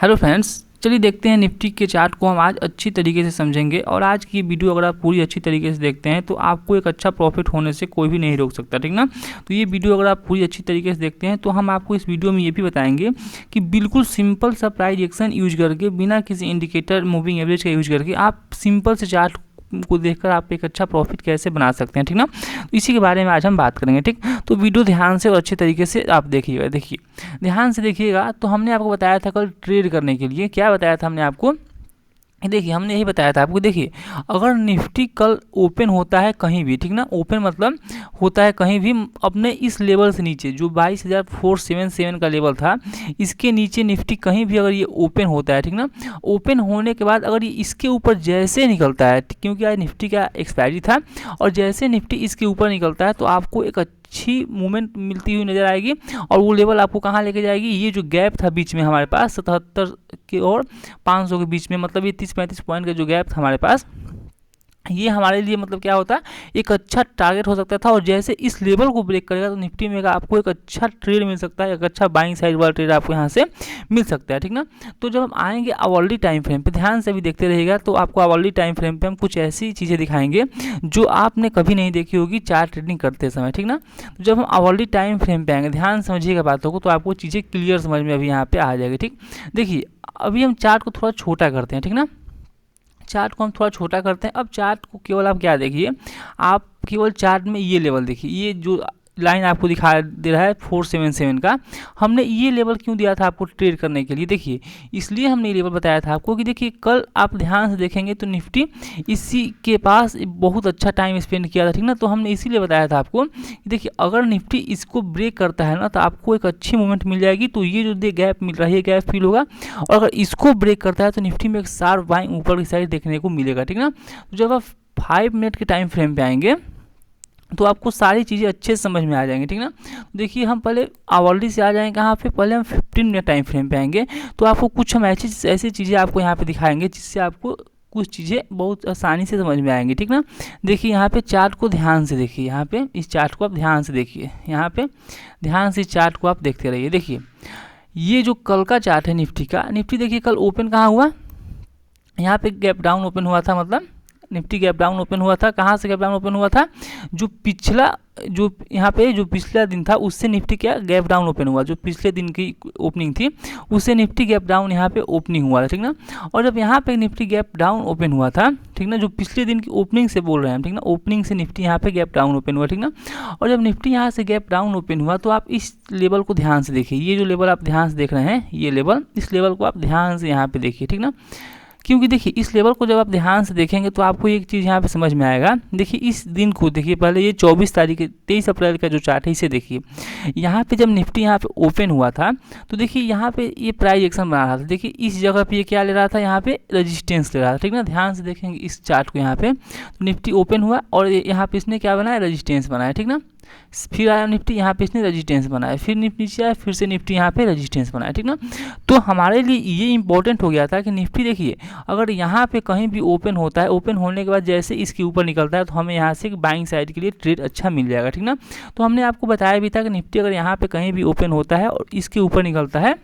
Hello friends, चलिए देखते हैं निफ्टी के चार्ट को हम आज अच्छी तरीके से समझेंगे। और आज की वीडियो अगर आप पूरी अच्छी तरीके से देखते हैं तो आपको एक अच्छा प्रॉफिट होने से कोई भी नहीं रोक सकता, ठीक ना। तो ये वीडियो अगर आप पूरी अच्छी तरीके से देखते हैं तो हम आपको इस वीडियो में ये भी बताएंगे कि बिल्कुल सिंपल सा प्राइस एक्शन यूज करके, बिना किसी इंडिकेटर मूविंग एवरेज का यूज करके, आप सिंपल से चार्ट को देखकर आप एक अच्छा प्रॉफिट कैसे बना सकते हैं, ठीक ना। तो इसी के बारे में आज हम बात करेंगे, ठीक। तो वीडियो ध्यान से और अच्छे तरीके से आप देखिएगा। देखिए, ध्यान से देखिएगा। तो हमने आपको बताया था कल ट्रेड करने के लिए, क्या बताया था हमने आपको, देखिए हमने यही बताया था आपको। देखिए, अगर निफ्टी कल ओपन होता है कहीं भी, ठीक ना, ओपन मतलब होता है कहीं भी अपने इस लेवल से नीचे, जो 22,477 का लेवल था, इसके नीचे निफ्टी कहीं भी अगर ये ओपन होता है, ठीक ना, ओपन होने के बाद अगर ये इसके ऊपर जैसे निकलता है, क्योंकि आज निफ्टी का एक्सपायरी था, और जैसे निफ्टी इसके ऊपर निकलता है तो आपको एक अच्छी मूवमेंट मिलती हुई नजर आएगी। और वो लेवल आपको कहाँ लेके जाएगी, ये जो गैप था बीच में हमारे पास 77 के और 500 के बीच में, मतलब ये 30-35 पॉइंट का जो गैप था हमारे पास, ये हमारे लिए मतलब क्या होता है, एक अच्छा टारगेट हो सकता था। और जैसे इस लेवल को ब्रेक करेगा तो निफ्टी में आपको एक अच्छा ट्रेड मिल सकता है, एक अच्छा बाइंग साइड वाला ट्रेड आपको यहाँ से मिल सकता है, ठीक ना। तो जब हम आएंगे आवरली टाइम फ्रेम पे, ध्यान से भी देखते रहिएगा, तो आपको आवरली टाइम फ्रेम पे हम कुछ ऐसी चीज़ें दिखाएंगे जो आपने कभी नहीं देखी होगी चार्ट ट्रेडिंग करते समय, ठीक ना। तो जब हम आवरली टाइम फ्रेम पे आएंगे, ध्यान समझिएगा बातों को, तो आपको चीज़ें क्लियर समझ में अभी यहाँ पे आ जाएगी, ठीक। देखिए, अभी हम चार्ट को थोड़ा छोटा करते हैं, ठीक ना, चार्ट को हम थोड़ा छोटा करते हैं। अब चार्ट को केवल आप क्या देखिए, आप केवल चार्ट में ये लेवल देखिए, ये जो लाइन आपको दिखा दे रहा है 477 का, हमने ये लेवल क्यों दिया था आपको ट्रेड करने के लिए। देखिए, इसलिए हमने ये लेवल बताया था आपको कि देखिए कल आप ध्यान से देखेंगे तो निफ्टी इसी के पास बहुत अच्छा टाइम स्पेंड किया था, ठीक ना। तो हमने इसीलिए बताया था आपको कि देखिए अगर निफ्टी इसको ब्रेक करता है ना तो आपको एक अच्छी मूवमेंट मिल जाएगी। तो ये जो गैप मिल रही है, गैप फील होगा, और अगर इसको ब्रेक करता है तो निफ्टी में एक शार्प बाइंग ऊपर की साइड देखने को मिलेगा, ठीक ना। तो जब आप 5 मिनट के टाइम फ्रेम पे आएंगे तो आपको सारी चीज़ें अच्छे से समझ में आ जाएंगी, ठीक ना। देखिए, हम पहले आवरली से आ जाएंगे कहाँ पे, पहले हम 15 मिनट टाइम फ्रेम पे आएंगे। तो आपको कुछ हम ऐसी चीज़ें आपको यहाँ पे दिखाएंगे जिससे आपको कुछ चीज़ें बहुत आसानी से समझ में आएंगी, ठीक ना। देखिए, यहाँ पे चार्ट को ध्यान से देखिए, यहाँ पे इस चार्ट को आप ध्यान से देखिए, यहाँ पे ध्यान से इस चार्ट को आप देखते रहिए। देखिए, ये जो कल का चार्ट है निफ्टी का, निफ्टी देखिए कल ओपन कहाँ हुआ, यहाँ पे गैप डाउन ओपन हुआ था, मतलब निफ्टी गैप डाउन ओपन हुआ था। कहाँ से गैप डाउन ओपन हुआ था, जो पिछला, जो यहाँ पे जो पिछला दिन था उससे निफ्टी क्या गैप डाउन ओपन हुआ, जो पिछले दिन की ओपनिंग थी उससे निफ्टी गैप डाउन यहाँ पे ओपनिंग हुआ था, ठीक ना। और जब यहाँ पे निफ्टी गैप डाउन ओपन हुआ था, ठीक ना, जो पिछले दिन की ओपनिंग से बोल रहे हैं, ठीक ना, ओपनिंग से निफ्टी यहाँ पे गैप डाउन ओपन हुआ, ठीक ना। और जब निफ्टी यहाँ से गैप डाउन ओपन हुआ तो आप इस लेवल को ध्यान से देखिए, ये जो लेवल आप ध्यान से देख रहे हैं, ये लेवल, इस लेवल को आप ध्यान से यहाँ पे देखिए, ठीक ना। क्योंकि देखिए इस लेवल को जब आप ध्यान से देखेंगे तो आपको एक चीज़ यहाँ पे समझ में आएगा। देखिए इस दिन को देखिए, पहले ये 23 अप्रैल का जो चार्ट है इसे देखिए। यहाँ पे जब निफ्टी यहाँ पे ओपन हुआ था तो देखिए यहाँ पे ये प्राइस एक्शन बना रहा था। देखिए इस जगह पे ये क्या ले रहा था, यहाँ पे रेजिस्टेंस ले रहा था, ठीक ना। ध्यान से देखेंगे इस चार्ट को, यहाँ पे तो निफ्टी ओपन हुआ और यहाँ पे इसने क्या बनाया, रेजिस्टेंस बनाया, ठीक ना। फिर आया निफ्टी, यहाँ पे इसने रेजिस्टेंस बनाया, फिर निफ्टी नीचे आया, फिर से निफ्टी यहाँ पे रेजिस्टेंस बनाया, ठीक ना। तो हमारे लिए ये इंपॉर्टेंट हो गया था कि निफ्टी देखिए अगर यहाँ पे कहीं भी ओपन होता है, ओपन होने के बाद जैसे इसके ऊपर निकलता है तो हमें यहाँ से बाइंग साइड के लिए ट्रेड अच्छा मिल जाएगा, ठीक ना। तो हमने आपको बताया भी था कि निफ्टी अगर यहाँ पे कहीं भी ओपन होता है और इसके ऊपर निकलता है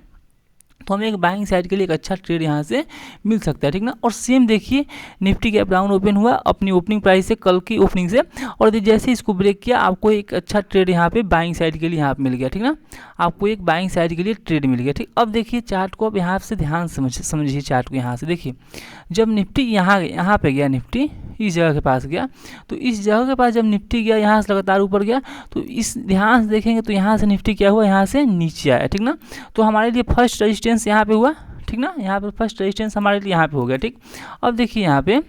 तो हमें एक बाइंग साइड के लिए एक अच्छा ट्रेड यहाँ से मिल सकता है, ठीक ना। और सेम देखिए, निफ्टी गैप डाउन ओपन हुआ अपनी ओपनिंग प्राइस से, कल की ओपनिंग से, और जैसे इसको ब्रेक किया आपको एक अच्छा ट्रेड यहाँ पे बाइंग साइड के लिए यहाँ पे मिल गया, ठीक ना। आपको एक बाइंग साइड के लिए ट्रेड मिल गया, ठीक। अब देखिए चार्ट को, अब यहाँ से ध्यान समझिए चार्ट को। यहाँ से देखिए, जब निफ्टी यहाँ पे गया, निफ्टी इस जगह के पास गया, तो इस जगह के पास जब निफ्टी गया, यहाँ से लगातार ऊपर गया, तो इस ध्यान से देखेंगे तो यहाँ से निफ्टी क्या हुआ, यहाँ से नीचे आया, ठीक ना। तो हमारे लिए फर्स्ट रेजिस्टेंस यहाँ पे हुआ, ठीक ना, यहाँ पे फर्स्ट रेजिस्टेंस हमारे लिए यहाँ पे हो गया, ठीक। अब देखिए यहाँ पे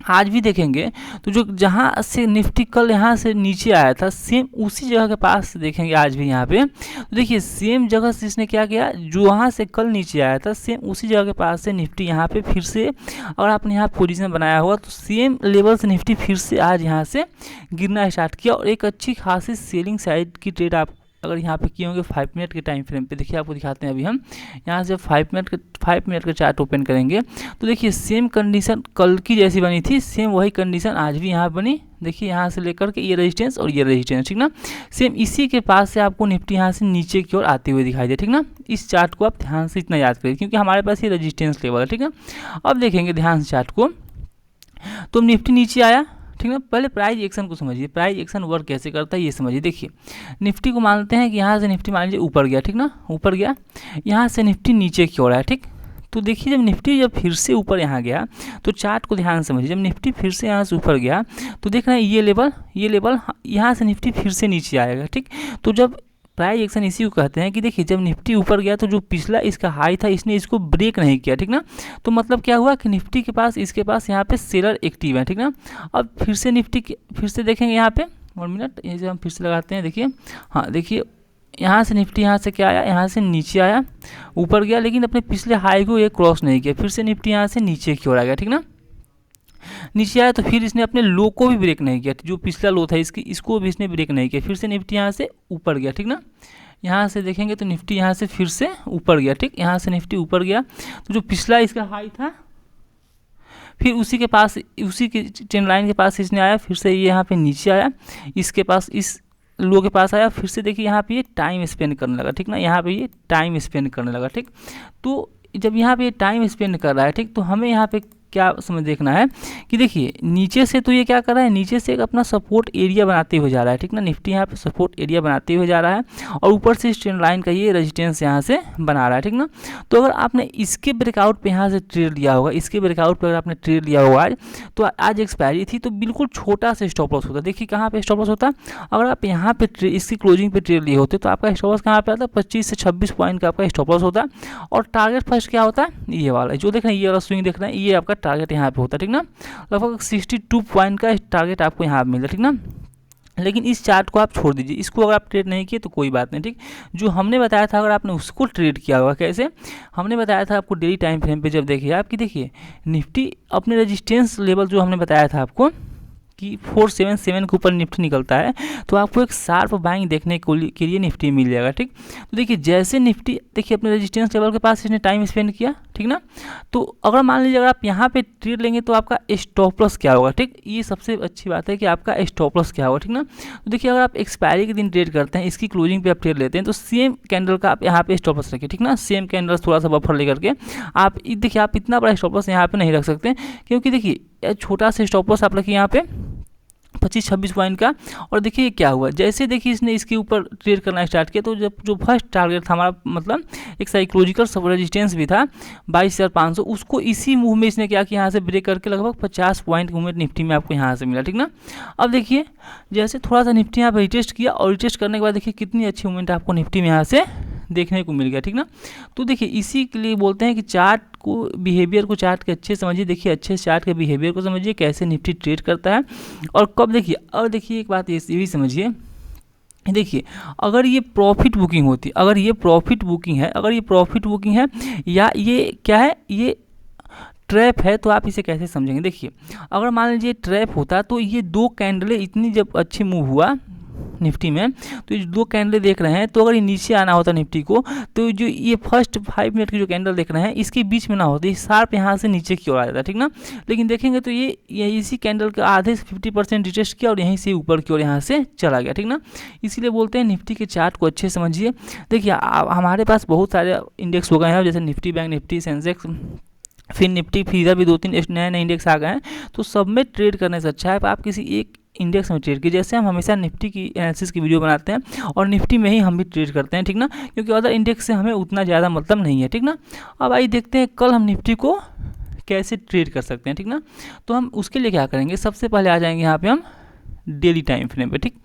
आज भी देखेंगे तो जो जहाँ से निफ्टी कल यहाँ से नीचे आया था, सेम उसी जगह के पास देखेंगे आज भी यहाँ पे। तो देखिए सेम जगह से इसने क्या किया, जो वहाँ से कल नीचे आया था सेम उसी जगह के पास से निफ्टी यहाँ पे फिर से, अगर आपने यहाँ पोजीशन बनाया हुआ तो सेम लेवल से निफ्टी फिर से आज यहाँ से गिरना स्टार्ट किया, और एक अच्छी खासी सेलिंग साइड की ट्रेड आप अगर यहाँ पे किए होंगे 5 मिनट के टाइम फ्रेम पे। देखिए आपको दिखाते हैं, अभी हम यहाँ से 5 मिनट का चार्ट ओपन करेंगे तो देखिए सेम कंडीशन कल की जैसी बनी थी, सेम वही कंडीशन आज भी यहाँ बनी, देखिए यहाँ से लेकर के ये रेजिस्टेंस और ये रेजिस्टेंस, ठीक ना। सेम इसी के पास से आपको निफ्टी यहाँ से नीचे की ओर आते हुए दिखाई दे, ठीक ना। इस चार्ट को आप ध्यान से इतना याद करिए क्योंकि हमारे पास ये रेजिस्टेंस लेवल है, ठीक ना। अब देखेंगे ध्यान से चार्ट को, तो निफ्टी नीचे आया, ठीक ना। पहले प्राइस एक्शन को समझिए, प्राइस एक्शन वर्क कैसे करता है ये समझिए। देखिए निफ्टी को मानते हैं कि यहाँ से निफ्टी मान लीजिए ऊपर गया, ठीक ना, ऊपर गया, यहाँ से निफ्टी नीचे की ओर आया, ठीक। तो देखिए जब निफ्टी जब फिर से ऊपर यहाँ गया तो चार्ट को ध्यान से समझिए, जब निफ्टी फिर से यहाँ से ऊपर गया तो देख रहे हैं ये लेवल यहाँ से निफ्टी फिर से नीचे आएगा, ठीक। तो जब प्राइस एक्शन इसी को कहते हैं कि देखिए जब निफ्टी ऊपर गया तो जो पिछला इसका हाई था इसने इसको ब्रेक नहीं किया, ठीक ना। तो मतलब क्या हुआ कि निफ्टी के पास इसके पास यहाँ पे सेलर एक्टिव है, ठीक ना। अब फिर से निफ्टी फिर से देखेंगे यहाँ पे 1 मिनट, ये जो हम फिर से लगाते हैं, देखिए हाँ देखिए यहाँ से निफ्टी यहाँ से क्या आया, यहाँ से नीचे आया, ऊपर गया, लेकिन अपने पिछले हाई को ये क्रॉस नहीं किया, फिर से निफ्टी यहाँ से नीचे की ओर आ गया, ठीक ना। नीचे आया तो फिर इसने अपने लो को भी ब्रेक नहीं किया, जो पिछला लो था इसको भी इसने ब्रेक नहीं किया, फिर से निफ्टी यहाँ से ऊपर गया, ठीक ना। यहाँ से देखेंगे तो निफ्टी यहाँ से फिर से ऊपर गया, ठीक। यहाँ से निफ्टी ऊपर गया तो जो पिछला इसका हाई था फिर उसी के पास, उसी के ट्रेंड लाइन के पास इसने आया, फिर से ये यहाँ पे नीचे आया, इसके पास इस लो के पास आया, फिर से देखिए यहाँ पे ये टाइम स्पेंड करने लगा, ठीक ना। यहाँ पे ये टाइम स्पेंड करने लगा, ठीक। तो जब यहाँ पे टाइम स्पेंड कर रहा है, ठीक, तो हमें यहाँ पे क्या समझ देखना है कि देखिए नीचे से तो ये क्या कर रहा है, नीचे से एक अपना सपोर्ट एरिया बनाते हुए जा रहा है, ठीक ना। निफ्टी यहाँ पे सपोर्ट एरिया बनाते हुए जा रहा है और ऊपर से इस ट्रेंड लाइन का ये रेजिस्टेंस यहाँ से बना रहा है, ठीक ना। तो अगर आपने इसके ब्रेकआउट पे यहाँ से ट्रेड लिया होगा, इसके ब्रेकआउट पे अगर आपने ट्रेड लिया होगा आज, तो आज एक्सपायरी थी तो बिल्कुल छोटा सा स्टॉप लॉस होता। देखिए कहाँ पे स्टॉप लॉस होता, अगर आप यहाँ पे इसकी क्लोजिंग पे ट्रेड लिए होते तो आपका स्टॉप लॉस कहाँ पे आता, 25 से 26 पॉइंट का आपका स्टॉप लॉस होता। और टारगेट फर्स्ट क्या होता है, ये वाला जो देख रहे हैं, ये वाला स्विंग देख रहे हैं, ये आपका टारगेट यहाँ पे होता है, ठीक ना। लगभग 62 पॉइंट का टारगेट आपको यहाँ पे मिलता है, ठीक ना। लेकिन इस चार्ट को आप छोड़ दीजिए, इसको अगर आप ट्रेड नहीं किए तो कोई बात नहीं, ठीक। जो हमने बताया था अगर आपने उसको ट्रेड किया होगा, कैसे हमने बताया था आपको, डेली टाइम फ्रेम पे जब देखिए आपकी, देखिए निफ्टी अपने रेजिस्टेंस लेवल जो हमने बताया था आपको कि 477 के ऊपर निफ्टी निकलता है तो आपको एक शार्प बाइंग देखने के लिए निफ्टी मिल जाएगा, ठीक। तो देखिए जैसे निफ्टी देखिए अपने रेजिस्टेंस लेवल के पास इसने टाइम स्पेंड किया, ठीक ना। तो अगर मान लीजिए अगर आप यहाँ पे ट्रेड लेंगे तो आपका स्टॉप लॉस क्या होगा, ठीक। ये सबसे अच्छी बात है कि आपका स्टॉप लॉस क्या होगा, ठीक ना। तो देखिए अगर आप एक्सपायरी के दिन ट्रेड करते हैं, इसकी क्लोजिंग पे आप ट्रेड लेते हैं तो सेम कैंडल का आप यहाँ पे स्टॉप लॉस रखिए, ठीक ना। सेम कैंडल थोड़ा सा बफर लेकर के आप देखिए, आप इतना बड़ा स्टॉप लॉस यहाँ पे नहीं रख सकते क्योंकि देखिए छोटा सा स्टॉप लॉस आप रखिए यहाँ पे 25-26 पॉइंट का। और देखिए क्या हुआ, जैसे देखिए इसने इसके ऊपर ट्रेड करना स्टार्ट किया तो जब जो फर्स्ट टारगेट था हमारा, मतलब एक साइकोलॉजिकल सब रेजिस्टेंस भी था 22,500, उसको इसी मूव में इसने क्या किया, यहाँ से ब्रेक करके लगभग 50 पॉइंट मूवमेंट निफ्टी में आपको यहाँ से मिला, ठीक ना। अब देखिए जैसे थोड़ा सा निफ्टी यहाँ पर रिटेस्ट किया और रिटेस्ट करने के बाद देखिए कितनी अच्छी मूवमेंट आपको निफ्टी में यहाँ से देखने को मिल गया, ठीक ना। तो देखिए इसी के लिए बोलते हैं कि चार्ट को, बिहेवियर को चार्ट के अच्छे समझिए, देखिए अच्छे चार्ट के बिहेवियर को समझिए, कैसे निफ्टी ट्रेड करता है और कब। देखिए और देखिए एक बात ये भी समझिए, देखिए अगर ये प्रॉफिट बुकिंग होती, अगर ये प्रॉफिट बुकिंग है, अगर ये प्रॉफिट बुकिंग है या ये क्या है, ये ट्रैप है, तो आप इसे कैसे समझेंगे। देखिए अगर मान लीजिए ट्रैप होता तो ये दो कैंडलें इतनी जब अच्छी मूव हुआ निफ्टी में, तो ये दो कैंडल देख रहे हैं, तो अगर ये नीचे आना होता निफ्टी को तो जो ये फर्स्ट 5 मिनट की जो कैंडल देख रहे हैं इसके बीच में ना होती, शार्प यहाँ से नीचे की ओर आ जाता, ठीक ना। लेकिन देखेंगे तो ये इसी कैंडल के आधे से 50% रिटेस्ट किया और यहीं से ऊपर की ओर यहाँ से चला गया, ठीक ना। इसीलिए बोलते हैं निफ्टी के चार्ट को अच्छे समझिए। देखिए हमारे पास बहुत सारे इंडेक्स हो गए हैं, जैसे निफ्टी बैंक निफ्टी सेंसेक्स, फिर निफ्टी, फिर इधर भी 2-3 नए इंडेक्स आ गए हैं, तो सब में ट्रेड करने से अच्छा है आप किसी एक इंडेक्स में ट्रेड की। जैसे हम हमेशा निफ्टी की एनालिसिस की वीडियो बनाते हैं और निफ्टी में ही हम भी ट्रेड करते हैं, ठीक ना, क्योंकि अदर इंडेक्स से हमें उतना ज़्यादा मतलब नहीं है, ठीक ना। अब आइए देखते हैं कल हम निफ्टी को कैसे ट्रेड कर सकते हैं, ठीक ना। तो हम उसके लिए क्या करेंगे, सबसे पहले आ जाएंगे यहाँ पे हम डेली टाइम फ्रेम पे, ठीक।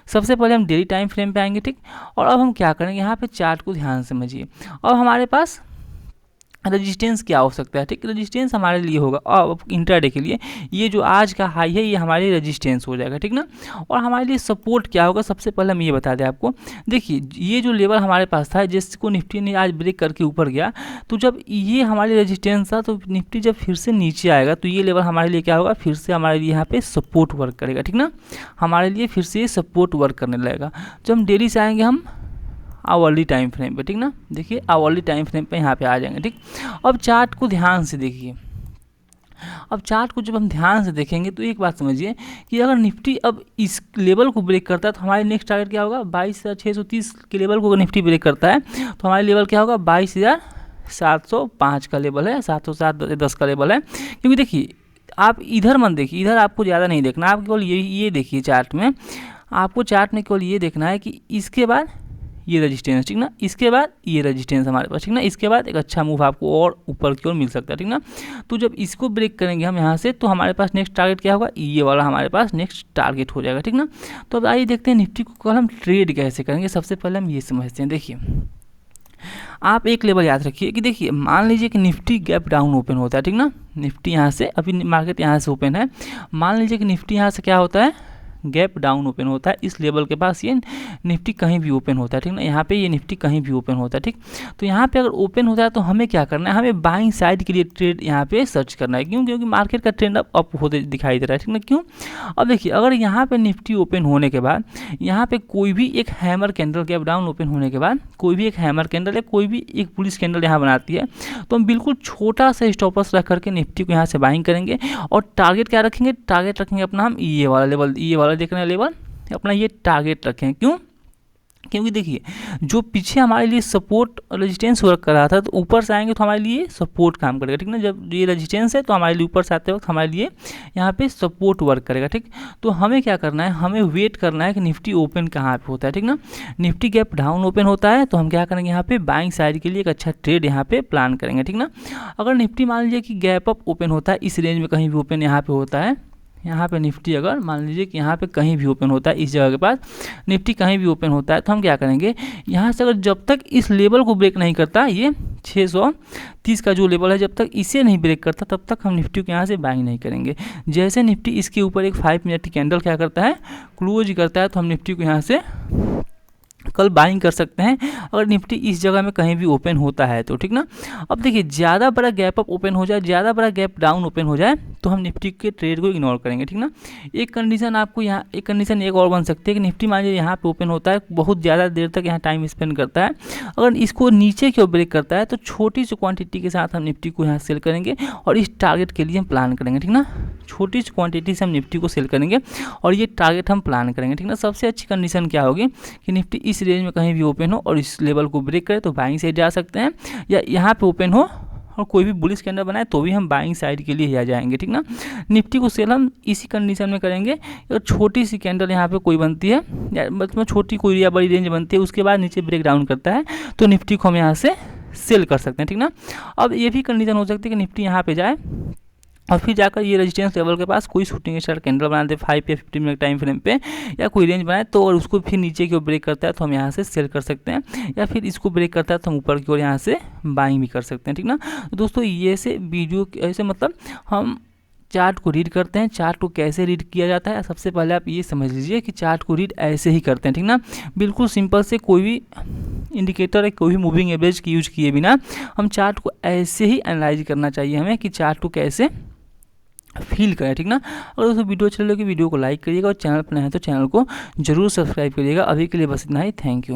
सबसे पहले हम डेली टाइम फ्रेम पे आएंगे, ठीक। और अब हम क्या करेंगे, यहाँ पे चार्ट को ध्यान से समझिए। अब हमारे पास रेजिस्टेंस क्या हो सकता है, ठीक। रेजिस्टेंस हमारे लिए होगा अब इंट्राडे के लिए, ये जो आज का हाई है ये हमारे लिए रेजिस्टेंस हो जाएगा, ठीक ना। और हमारे लिए सपोर्ट क्या होगा, सबसे पहले हम ये बता दें आपको। देखिए ये जो लेवल हमारे पास था जिसको निफ्टी ने आज ब्रेक करके ऊपर गया, तो जब ये हमारी रेजिस्टेंस था तो निफ्टी जब फिर से नीचे आएगा तो ये लेवल हमारे लिए क्या होगा, फिर से हमारे लिए यहाँ पे सपोर्ट वर्क करेगा, ठीक ना। हमारे लिए फिर से ये सपोर्ट वर्क करने लगेगा। जब हम डेली से आएंगे हम आवरली टाइम फ्रेम पे, ठीक ना। देखिए आवरली टाइम फ्रेम पे यहाँ पे आ जाएंगे, ठीक। अब चार्ट को ध्यान से देखिए, अब चार्ट को जब हम ध्यान से देखेंगे तो एक बात समझिए कि अगर निफ्टी अब इस लेवल को ब्रेक करता है तो हमारे नेक्स्ट टारगेट क्या होगा, 22,630 के लेवल को अगर निफ्टी ब्रेक करता है तो हमारे लेवल क्या होगा, 22,705 का लेवल है, 707.10 का लेवल है। क्योंकि देखिए आप इधर मत देखिए, इधर आपको ज़्यादा नहीं देखना, आप केवल ये देखिए चार्ट में, आपको चार्ट में केवल ये देखना है कि इसके बाद ये रेजिस्टेंस, ठीक ना, इसके बाद ये रेजिस्टेंस हमारे पास, ठीक ना, इसके बाद एक अच्छा मूव आपको और ऊपर की ओर मिल सकता है, ठीक ना। तो जब इसको ब्रेक करेंगे हम यहाँ से तो हमारे पास नेक्स्ट टारगेट क्या होगा, ये वाला हमारे पास नेक्स्ट टारगेट हो जाएगा, ठीक ना। तो अब आइए देखते हैं निफ्टी को कल हम ट्रेड कैसे करेंगे। सबसे पहले हम ये समझते हैं। देखिए आप एक लेवल याद रखिए कि देखिए मान लीजिए कि निफ्टी गैप डाउन ओपन होता है, ठीक ना, निफ्टी यहाँ से, अभी मार्केट यहाँ से ओपन है, मान लीजिए कि निफ्टी यहाँ से क्या होता है, गैप डाउन ओपन होता है, इस लेवल के पास ये निफ्टी कहीं भी ओपन होता है, ठीक ना, यहाँ पे ये निफ्टी कहीं भी ओपन होता है, ठीक। तो यहाँ पे अगर ओपन होता है तो हमें क्या करना है, हमें बाइंग साइड के लिए ट्रेड यहाँ पे सर्च करना है। क्यों? क्योंकि मार्केट का ट्रेंड अप होते दिखाई दे रहा है, ठीक ना। क्यों? अब देखिए अगर यहाँ पे निफ्टी ओपन होने के बाद यहाँ पे कोई भी एक hammer candle, gap down open होने के बाद कोई भी एक हैमर कैंडल या कोई भी एक बुलिश कैंडल यहाँ बनाती है तो हम बिल्कुल छोटा सा स्टॉपर्स रख करके निफ्टी को यहाँ से बाइंग करेंगे और टारगेट क्या रखेंगे, टारगेट रखेंगे अपना हम ये वाला लेवल, ये वाला देख रहे हैं लेवल, अपना ये टारगेट रखें। क्यों? क्योंकि देखिए जो पीछे हमारे लिए सपोर्ट रेजिस्टेंस वर्क कर रहा था तो ऊपर से आएंगे तो हमारे लिए सपोर्ट काम करेगा, ठीक ना। जब ये रेजिस्टेंस है तो हमारे लिए ऊपर से आते वक्त हमारे लिए यहाँ पे सपोर्ट वर्क करेगा, ठीक। तो हमें क्या करना है, हमें वेट करना है कि निफ्टी ओपन कहाँ पे होता है, ठीक ना। निफ्टी गैप डाउन ओपन होता है तो हम क्या करेंगे, यहाँ पे बाइंग साइड के लिए एक अच्छा ट्रेड यहाँ पे प्लान करेंगे, ठीक ना। अगर निफ्टी मान लीजिए कि गैप अप ओपन होता है, इस रेंज में कहीं भी ओपन यहाँ पे होता है, यहाँ पे निफ्टी अगर मान लीजिए कि यहाँ पे कहीं भी ओपन होता है, इस जगह के पास निफ्टी कहीं भी ओपन होता है तो हम क्या करेंगे, यहाँ से अगर जब तक इस लेवल को ब्रेक नहीं करता, ये 630 का जो लेवल है, जब तक इसे नहीं ब्रेक करता तब तक हम निफ्टी को यहाँ से बाइंग नहीं करेंगे। जैसे निफ्टी इसके ऊपर एक 5 मिनट की कैंडल क्या करता है, क्लोज करता है, तो हम निफ्टी को यहाँ से कल बाइंग कर सकते हैं अगर निफ्टी इस जगह में कहीं भी ओपन होता है तो, ठीक ना। अब देखिए ज़्यादा बड़ा गैप अप ओपन हो जाए, ज़्यादा बड़ा गैप डाउन ओपन हो जाए तो हम निफ्टी के ट्रेड को इग्नोर करेंगे, ठीक ना। एक कंडीशन आपको यहाँ, एक कंडीशन एक और बन सकती है कि निफ्टी मान लीजिए यहाँ पे ओपन होता है, बहुत ज़्यादा देर तक यहाँ टाइम स्पेंड करता है, अगर इसको नीचे की ओर ब्रेक करता है तो छोटी सी क्वान्टिटी के साथ हम निफ्टी को यहाँ सेल करेंगे और इस टारगेट के लिए हम प्लान करेंगे, ठीक ना। छोटी सी क्वांटिटी से हम निफ्टी को सेल करेंगे और ये टारगेट हम प्लान करेंगे, ठीक ना। सबसे अच्छी कंडीशन क्या होगी कि निफ्टी इस रेंज में कहीं भी ओपन हो और इस लेवल को ब्रेक करे तो बाइंग साइड जा सकते हैं, या यहाँ पे ओपन हो और कोई भी बुलिश कैंडल बनाए तो भी हम बाइंग साइड के लिए ही आ जाएंगे, ठीक ना। निफ्टी को सेल हम इसी कंडीशन में करेंगे, अगर छोटी सी कैंडल यहाँ पे कोई बनती है या मतलब छोटी कोई या बड़ी रेंज बनती है, उसके बाद नीचे ब्रेक डाउन करता है तो निफ्टी को हम यहाँ से सेल कर सकते हैं, ठीक ना। अब ये भी कंडीशन हो सकती है कि निफ्टी यहाँ पे जाए और फिर जाकर ये रेजिस्टेंस लेवल के पास कोई शूटिंग स्टार कैंडल बना दे 5 या 15 मिनट टाइम फ्रेम पे, या कोई रेंज बनाए तो और उसको फिर नीचे की ओर ब्रेक करता है तो हम यहाँ से सेल कर सकते हैं, या फिर इसको ब्रेक करता है तो हम ऊपर की ओर यहाँ से बाइंग भी कर सकते हैं, ठीक ना। तो दोस्तों ये से वीडियो ऐसे मतलब हम चार्ट को रीड करते हैं। चार्ट को कैसे रीड किया जाता है, सबसे पहले आप ये समझ लीजिए कि चार्ट को रीड ऐसे ही करते हैं, ठीक ना। बिल्कुल सिंपल से, कोई भी इंडिकेटर या कोई भी मूविंग एवरेज की यूज किए बिना हम चार्ट को ऐसे ही एनालाइज करना चाहिए हमें कि चार्ट को कैसे फील करें, ठीक ना। अगर दोस्तों वीडियो अच्छी लगे वीडियो को लाइक करिएगा और चैनल पर नए हैं तो चैनल को जरूर सब्सक्राइब करिएगा। अभी के लिए बस इतना ही, थैंक यू।